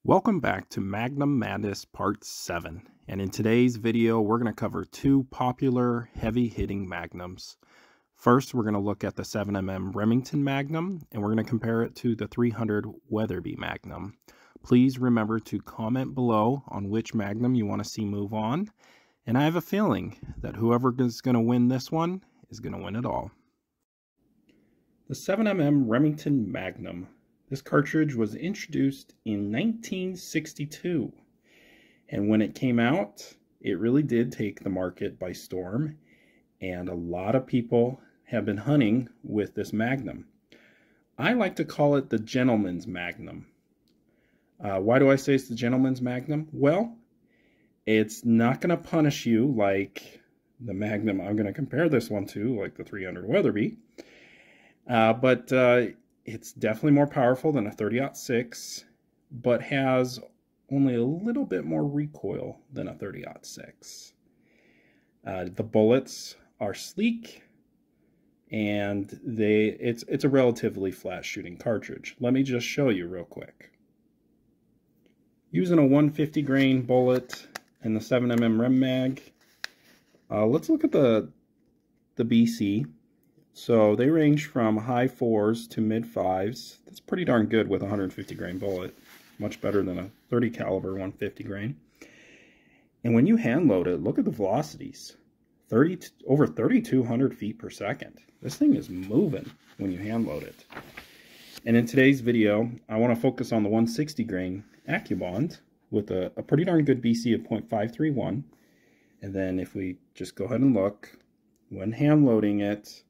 Welcome back to Magnum Madness Part 7, and in today's video we're going to cover two popular heavy-hitting magnums. First, we're going to look at the 7mm Remington Magnum, and we're going to compare it to the 300 Weatherby Magnum. Please remember to comment below on which Magnum you want to see move on, and I have a feeling that whoever is going to win this one is going to win it all. The 7mm Remington Magnum. This cartridge was introduced in 1962, and when it came out, it really did take the market by storm, and a lot of people have been hunting with this Magnum. I like to call it the gentleman's Magnum. Why do I say it's the gentleman's Magnum? Well, it's not going to punish you like the Magnum I'm going to compare this one to, like the 300 Weatherby, but it's definitely more powerful than a 30-06, but has only a little bit more recoil than a 30-06. The bullets are sleek, and it's a relatively flat shooting cartridge. Let me just show you real quick. Using a 150 grain bullet and the 7mm Rem Mag, let's look at the BC. So they range from high 4s to mid 5s. That's pretty darn good with a 150 grain bullet. Much better than a 30 caliber 150 grain. And when you hand load it, look at the velocities. Over 3,200 feet per second. This thing is moving when you hand load it. And in today's video, I want to focus on the 160 grain AccuBond with a pretty darn good BC of 0.531. And then if we just go ahead and look, when hand loading it,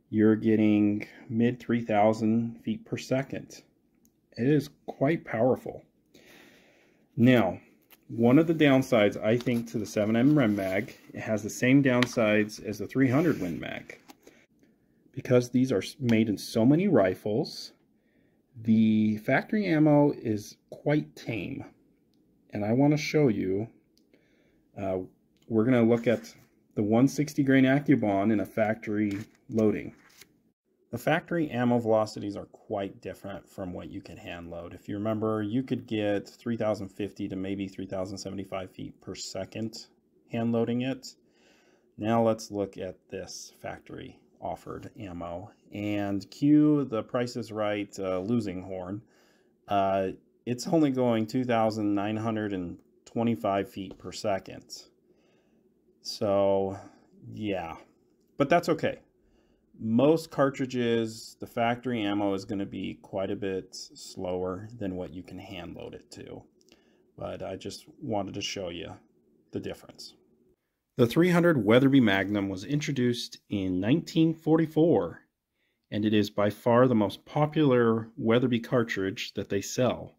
you're getting mid 3,000 feet per second. It is quite powerful. Now, one of the downsides, I think, to the 7mm Rem Mag, it has the same downsides as the 300 Win Mag. Because these are made in so many rifles, the factory ammo is quite tame. And I want to show you, we're going to look at the 160 grain AccuBond in a factory loading. The factory ammo velocities are quite different from what you can hand load. If you remember, you could get 3,050 to maybe 3,075 feet per second hand loading it. Now let's look at this factory offered ammo. And cue the Price is Right losing horn. It's only going 2,925 feet per second. So, yeah, but that's okay. Most cartridges, the factory ammo is going to be quite a bit slower than what you can hand load it to. But I just wanted to show you the difference. The 300 Weatherby Magnum was introduced in 1944, and it is by far the most popular Weatherby cartridge that they sell.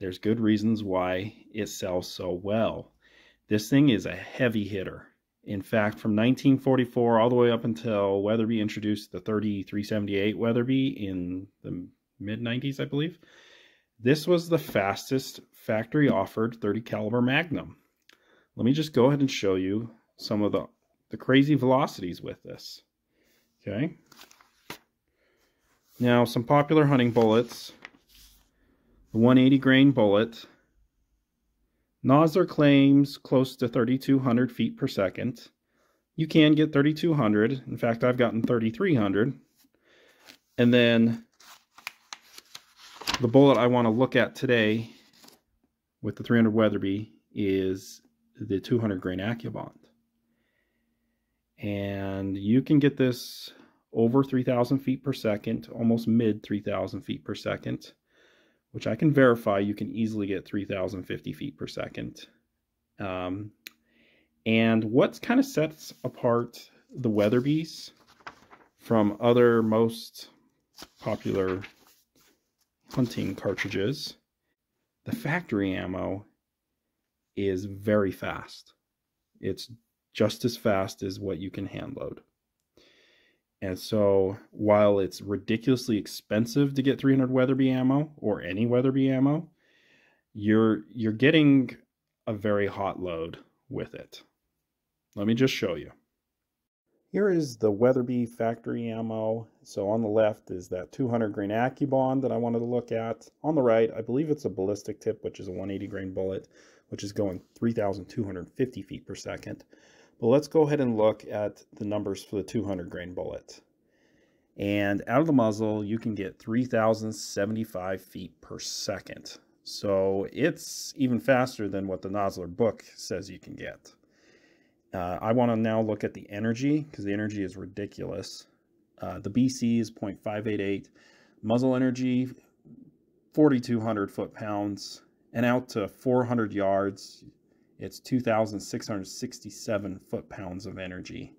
There's good reasons why it sells so well. This thing is a heavy hitter. In fact, from 1944 all the way up until Weatherby introduced the 378 Weatherby in the mid-90s, I believe, this was the fastest factory offered 30 caliber Magnum. Let me just go ahead and show you some of the crazy velocities with this. Okay. Now, some popular hunting bullets. The 180 grain bullet. Nosler claims close to 3,200 feet per second. You can get 3,200. In fact, I've gotten 3,300. And then the bullet I want to look at today with the 300 Weatherby is the 200 grain AccuBond. And you can get this over 3,000 feet per second, almost mid 3,000 feet per second, which I can verify you can easily get 3,050 feet per second. And what kind of sets apart the Weatherbys from other most popular hunting cartridges, the factory ammo is very fast. It's just as fast as what you can hand load. And so while it's ridiculously expensive to get 300 Weatherby ammo or any Weatherby ammo, you're getting a very hot load with it. Let me just show you. Here is the Weatherby factory ammo. So on the left is that 200 grain AccuBond that I wanted to look at. On the right, I believe it's a ballistic tip, which is a 180 grain bullet, which is going 3,250 feet per second. But let's go ahead and look at the numbers for the 200 grain bullet. And out of the muzzle, you can get 3,075 feet per second. So it's even faster than what the Nosler book says you can get. I want to now look at the energy, because the energy is ridiculous. The BC is 0.588, muzzle energy 4,200 foot-pounds, and out to 400 yards, it's 2,667 foot-pounds of energy.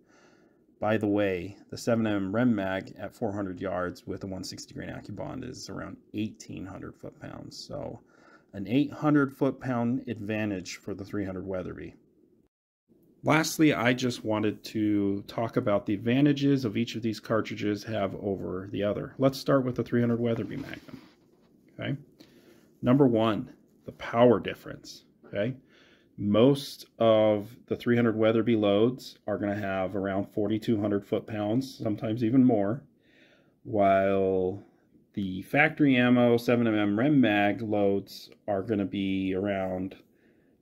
By the way, the 7mm Rem Mag at 400 yards with a 160 grain AccuBond is around 1,800 foot-pounds. So an 800 foot-pound advantage for the 300 Weatherby. Lastly, I just wanted to talk about the advantages of each of these cartridges have over the other. Let's start with the 300 Weatherby Magnum. Okay, number one, the power difference. Okay, most of the 300 Weatherby loads are going to have around 4,200 foot-pounds, sometimes even more, while the factory ammo 7mm Rem Mag loads are going to be around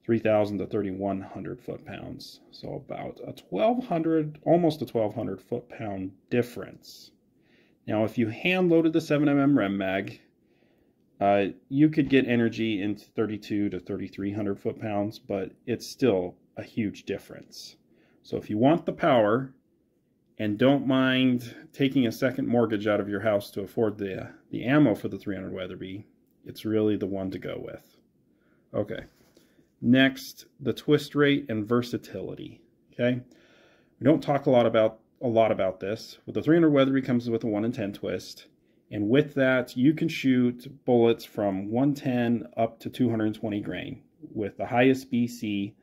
3,000 to 3,100 foot-pounds. So about a 1,200, almost a 1,200 foot-pound difference. Now, if you hand-loaded the 7mm Rem Mag, you could get energy into 3,200 to 3,300 foot-pounds, but it's still a huge difference. So if you want the power and don't mind taking a second mortgage out of your house to afford the ammo for the 300 Weatherby, it's really the one to go with. Okay. Next, the twist rate and versatility. Okay, we don't talk a lot about this. But the 300 Weatherby comes with a 1 in 10 twist, and with that, you can shoot bullets from 110 up to 220 grain with the highest BC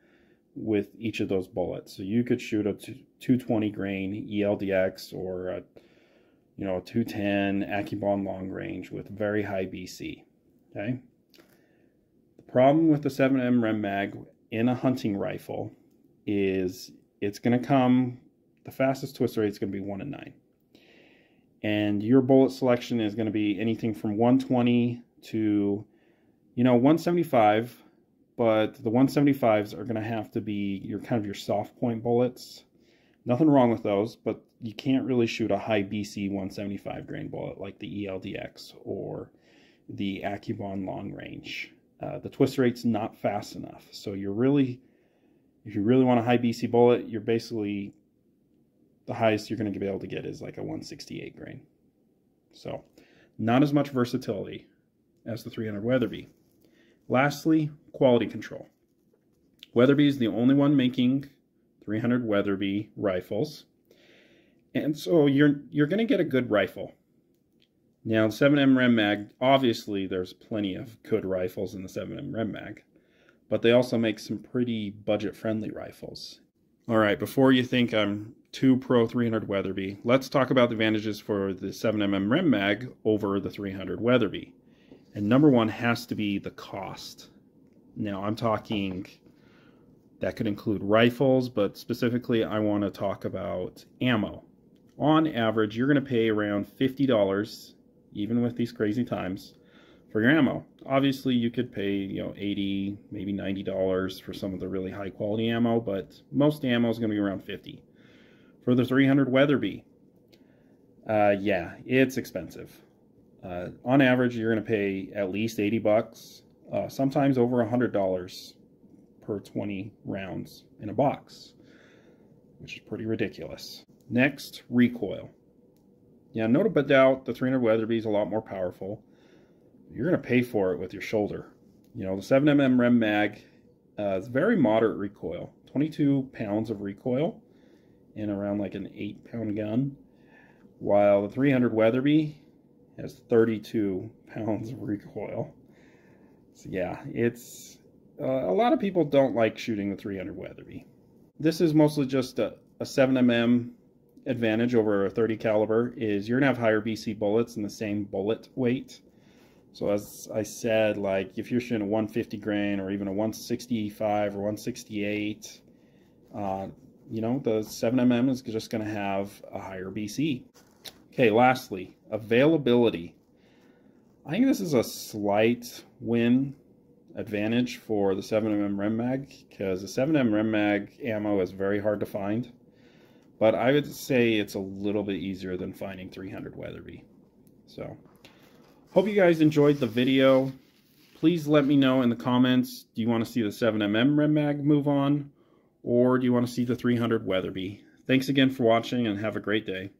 with each of those bullets. So you could shoot a 220 grain ELDX or a 210 AccuBond long range with very high BC. Okay. Problem with the 7mm Rem Mag in a hunting rifle is it's going to come, the fastest twist rate is going to be 1 in 9. And your bullet selection is going to be anything from 120 to, 175, but the 175s are going to have to be your soft point bullets. Nothing wrong with those, but you can't really shoot a high BC 175 grain bullet like the ELDX or the AccuBond long range. The twist rate's not fast enough. So if you really want a high BC bullet, you're basically, the highest you're going to be able to get is like a 168 grain. So not as much versatility as the 300 Weatherby. Lastly, quality control. Weatherby is the only one making 300 Weatherby rifles. And so you're going to get a good rifle. Now, the 7mm Rem Mag, obviously there's plenty of good rifles in the 7mm Rem Mag, but they also make some pretty budget-friendly rifles. All right, before you think I'm too pro 300 Weatherby, let's talk about the advantages for the 7mm Rem Mag over the 300 Weatherby. And number one has to be the cost. Now, I'm talking, that could include rifles, but specifically I want to talk about ammo. On average, you're going to pay around $50, even with these crazy times, for your ammo. Obviously, you could pay, $80, maybe $90 for some of the really high quality ammo, but most ammo is going to be around $50. For the 300 Weatherby, yeah, it's expensive. On average, you're going to pay at least $80, sometimes over $100 per 20 rounds in a box, which is pretty ridiculous. Next, recoil. Yeah, no doubt the 300 Weatherby is a lot more powerful. You're going to pay for it with your shoulder. The 7mm Rem Mag is very moderate recoil. 22 pounds of recoil in around like an 8-pound gun, while the 300 Weatherby has 32 pounds of recoil. So yeah, it's a lot of people don't like shooting the 300 Weatherby. This is mostly just a 7mm advantage over a 30 caliber is you're gonna have higher BC bullets in the same bullet weight. So as I said, like if you're shooting a 150 grain or even a 165 or 168, you know, the 7mm is just going to have a higher BC. Okay, lastly, availability. I think this is a slight win advantage for the 7mm Rem Mag, because the 7mm Rem Mag ammo is very hard to find. But I would say it's a little bit easier than finding 300 Weatherby. So, hope you guys enjoyed the video. Please let me know in the comments, do you want to see the 7mm Rem Mag move on? Or do you want to see the 300 Weatherby? Thanks again for watching and have a great day.